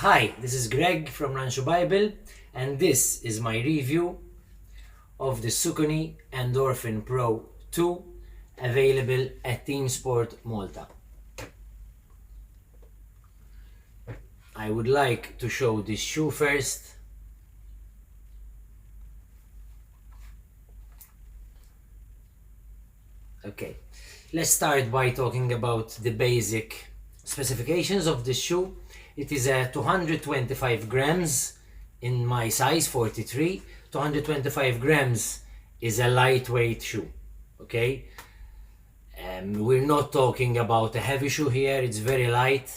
Hi, this is Greg from Rancho Bible, and this is my review of the Saucony Endorphin Pro 2 available at Team Sport Malta. I would like to show this shoe first. Okay, let's start by talking about the basic specifications of this shoe. It is a 225 grams in my size 43. 225 grams is a lightweight shoe. Okay, we're not talking about a heavy shoe here. It's very light,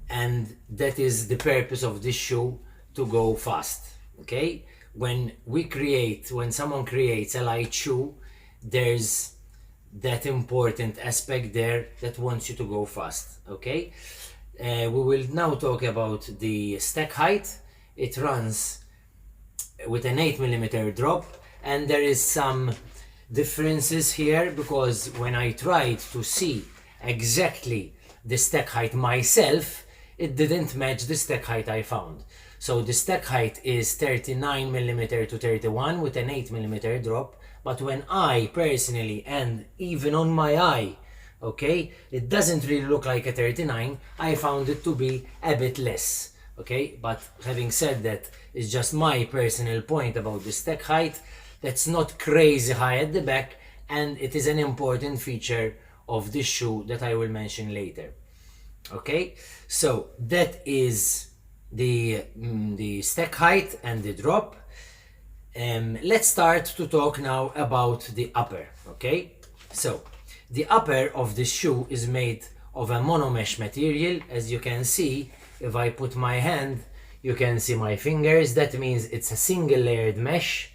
and that is the purpose of this shoe, to go fast. Okay, when someone creates a light shoe, there's that important aspect there that wants you to go fast. Okay, we will now talk about the stack height. It runs with an 8mm drop, and there is some differences here because when I tried to see exactly the stack height myself, it didn't match the stack height I found. So the stack height is 39mm to 31 with an 8mm drop, but when I personally, and even on my eye, okay, it doesn't really look like a 39. I found it to be a bit less. Okay, but having said that, it's just my personal point about the stack height. That's not crazy high at the back, and it is an important feature of this shoe that I will mention later. Okay, so that is the stack height and the drop. Let's start to talk now about the upper. Okay, so the upper of this shoe is made of a monomesh material. As you can see, if I put my hand, you can see my fingers. That means it's a single layered mesh.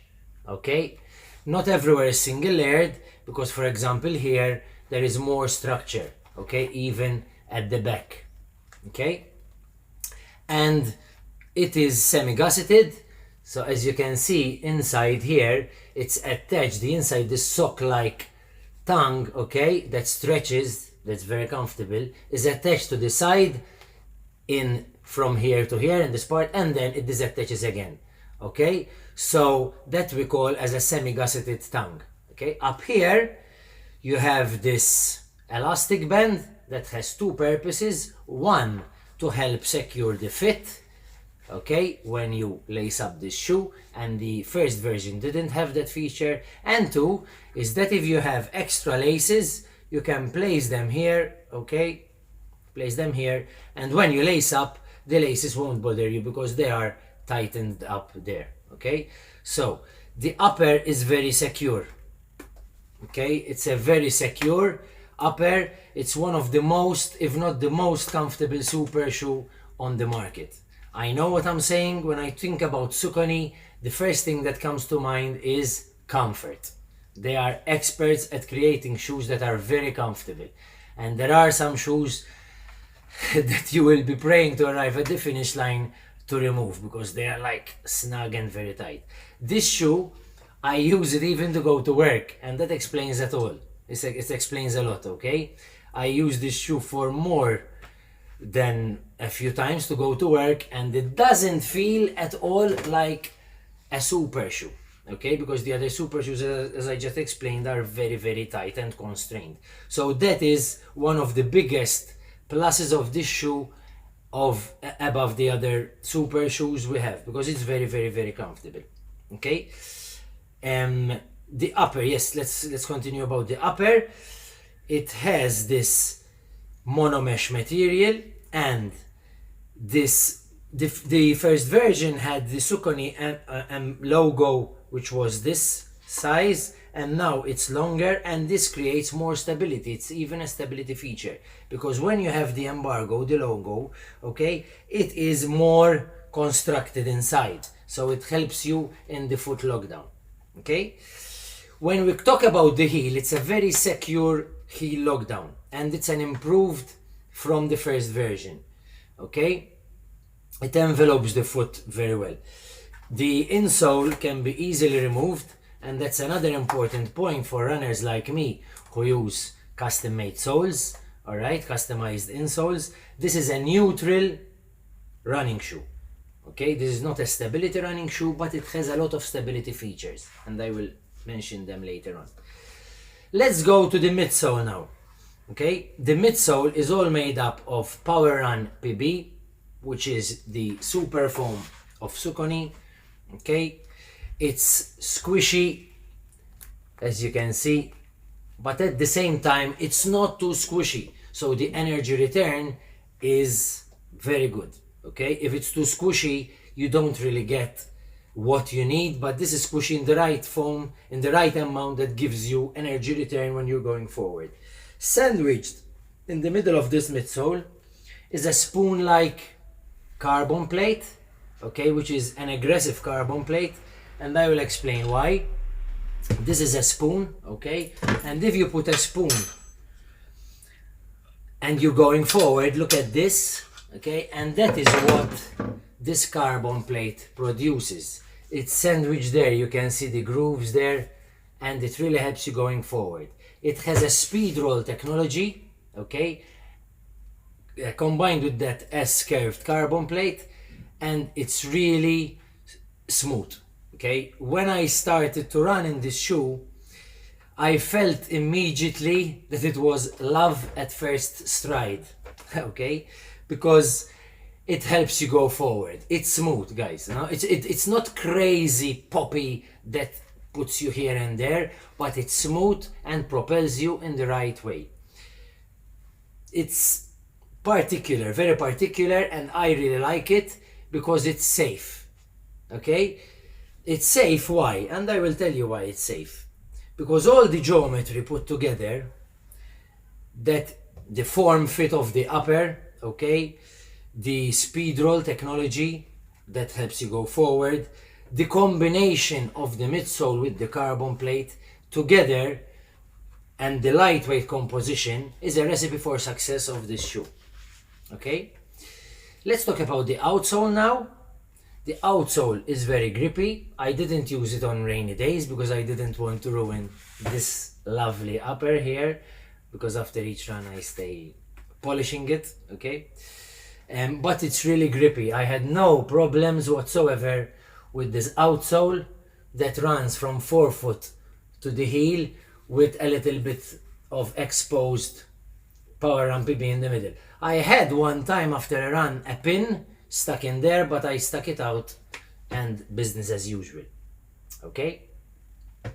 Okay, not everywhere is single layered, because for example here there is more structure. Okay, even at the back. Okay, and it is semi-gusseted. So as you can see inside here, it's attached, the inside, this sock-like tongue, okay, that stretches, that's very comfortable, is attached to the side in from here to here in this part, and then it disattaches again. Okay, so that we call as a semi-gusseted tongue. Okay, up here you have this elastic band that has two purposes. One, to help secure the fit, okay, when you lace up this shoe, and the first version didn't have that feature. And two is that if you have extra laces, you can place them here. Okay, place them here, and when you lace up, the laces won't bother you because they are tightened up there. Okay, so the upper is very secure. Okay, it's a very secure upper. It's one of the most, if not the most comfortable super shoe on the market. I know what I'm saying. When I think about Saucony, the first thing that comes to mind is comfort. They are experts at creating shoes that are very comfortable, and there are some shoes that you will be praying to arrive at the finish line to remove because they are like snug and very tight. This shoe, I use it even to go to work, and that explains it all. It explains a lot. Okay, I use this shoe for more than a few times to go to work, and it doesn't feel at all like a super shoe. Okay, because the other super shoes, as I just explained, are very, very tight and constrained. So that is one of the biggest pluses of this shoe above the other super shoes we have, because it's very, very, very comfortable. Okay, the upper, yes, let's continue about the upper. It has this monomesh material, and the first version had the Saucony logo, which was this size, and now it's longer, and this creates more stability. It's even a stability feature, because when you have the embargo, the logo, okay, it is more constructed inside, so it helps you in the foot lockdown. Okay, when we talk about the heel, it's a very secure heel lockdown, and it's an improved from the first version. Okay, it envelopes the foot very well. The insole can be easily removed, and that's another important point for runners like me who use custom made soles. All right, customized insoles. This is a neutral running shoe. Okay, this is not a stability running shoe, but it has a lot of stability features, and I will mention them later on. Let's go to the midsole now. Okay, the midsole is all made up of Power Run PB, which is the super foam of Saucony. Okay, it's squishy, as you can see, but at the same time it's not too squishy, so the energy return is very good. Okay, if it's too squishy, you don't really get what you need, but this is squishy in the right foam, in the right amount, that gives you energy return when you're going forward. Sandwiched in the middle of this midsole is a spoon-like carbon plate, okay, which is an aggressive carbon plate, and I will explain why. This is a spoon, okay, and if you put a spoon and you're going forward, look at this, okay, and that is what this carbon plate produces. It's sandwiched there, you can see the grooves there, and it really helps you going forward. It has a speed roll technology, okay, combined with that S-curved carbon plate, and it's really smooth. Okay, when I started to run in this shoe, I felt immediately that it was love at first stride. Okay, because it helps you go forward. It's smooth, guys. No? It's not crazy poppy that puts you here and there, but it's smooth and propels you in the right way. It's particular, very particular, and I really like it because it's safe. Okay, it's safe. Why? And I will tell you why it's safe. Because all the geometry put together, that the form fit of the upper, okay, the speed roll technology that helps you go forward, the combination of the midsole with the carbon plate together, and the lightweight composition is a recipe for success of this shoe. Okay, let's talk about the outsole now. The outsole is very grippy. I didn't use it on rainy days because I didn't want to ruin this lovely upper here, because after each run I stay polishing it, okay? But it's really grippy. I had no problems whatsoever with this outsole that runs from forefoot to the heel with a little bit of exposed Power Run PB in the middle. I had one time after a run a pin stuck in there, but I stuck it out and business as usual. Okay,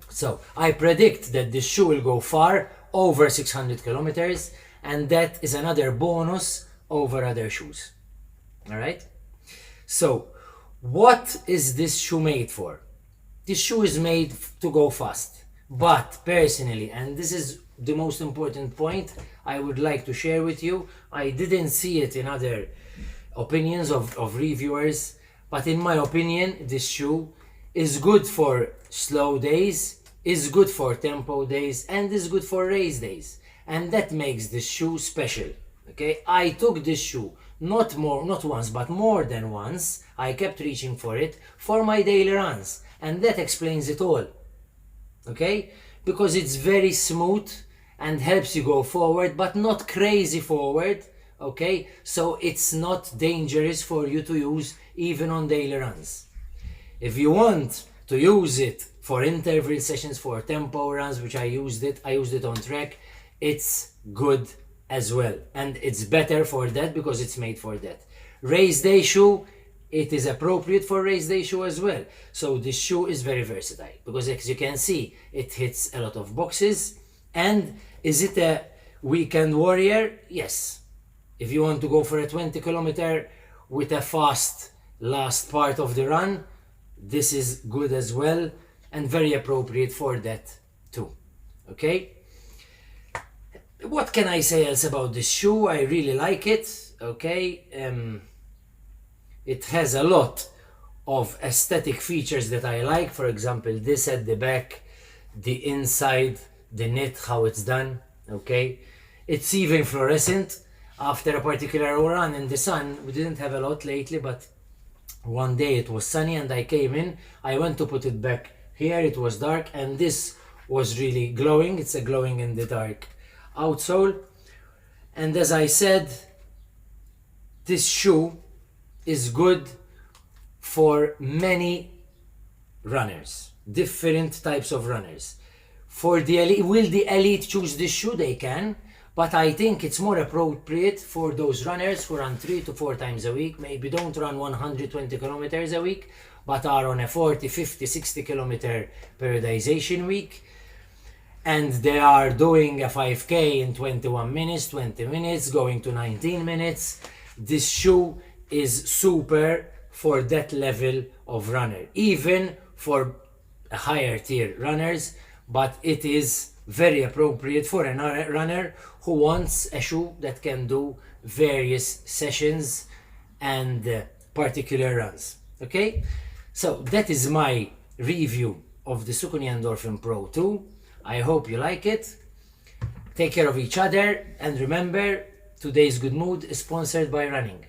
so I predict that this shoe will go far, over 600 kilometers, and that is another bonus over other shoes. All right, so what is this shoe made for? This shoe is made to go fast, but personally, and this is the most important point I would like to share with you, I didn't see it in other opinions of reviewers, but in my opinion this shoe is good for slow days, is good for tempo days, and is good for race days, and that makes this shoe special. Okay, I took this shoe not once but more than once. I kept reaching for it for my daily runs, and that explains it all. Okay, because it's very smooth and helps you go forward, but not crazy forward. Okay, so it's not dangerous for you to use even on daily runs. If you want to use it for interval sessions, for tempo runs, which I used it on track, it's good as well, and it's better for that because it's made for that. Race day shoe, it is appropriate for race day shoe as well. So this shoe is very versatile because, as you can see, it hits a lot of boxes. And is it a weekend warrior? Yes. If you want to go for a 20 kilometer with a fast last part of the run, this is good as well and very appropriate for that too. Okay, what can I say else about this shoe? I really like it. Okay, it has a lot of aesthetic features that I like. For example, this at the back, the inside, the knit, how it's done. Okay, it's even fluorescent. After a particular run in the sun, we didn't have a lot lately, but one day it was sunny and I came in, I went to put it back here, it was dark, and this was really glowing. It's a glowing in the dark outsole. And as I said, this shoe is good for many runners, different types of runners. For the elite, will the elite choose this shoe? They can, but I think it's more appropriate for those runners who run 3 to 4 times a week, maybe don't run 120 kilometers a week, but are on a 40, 50, 60 kilometer periodization week, and they are doing a 5k in 21 minutes, 20 minutes, going to 19 minutes. This shoe is super for that level of runner, even for higher tier runners, but it is very appropriate for a runner who wants a shoe that can do various sessions and particular runs. Okay, so that is my review of the Saucony Endorphin Pro 2. I hope you like it. Take care of each other, and remember, today's good mood is sponsored by running.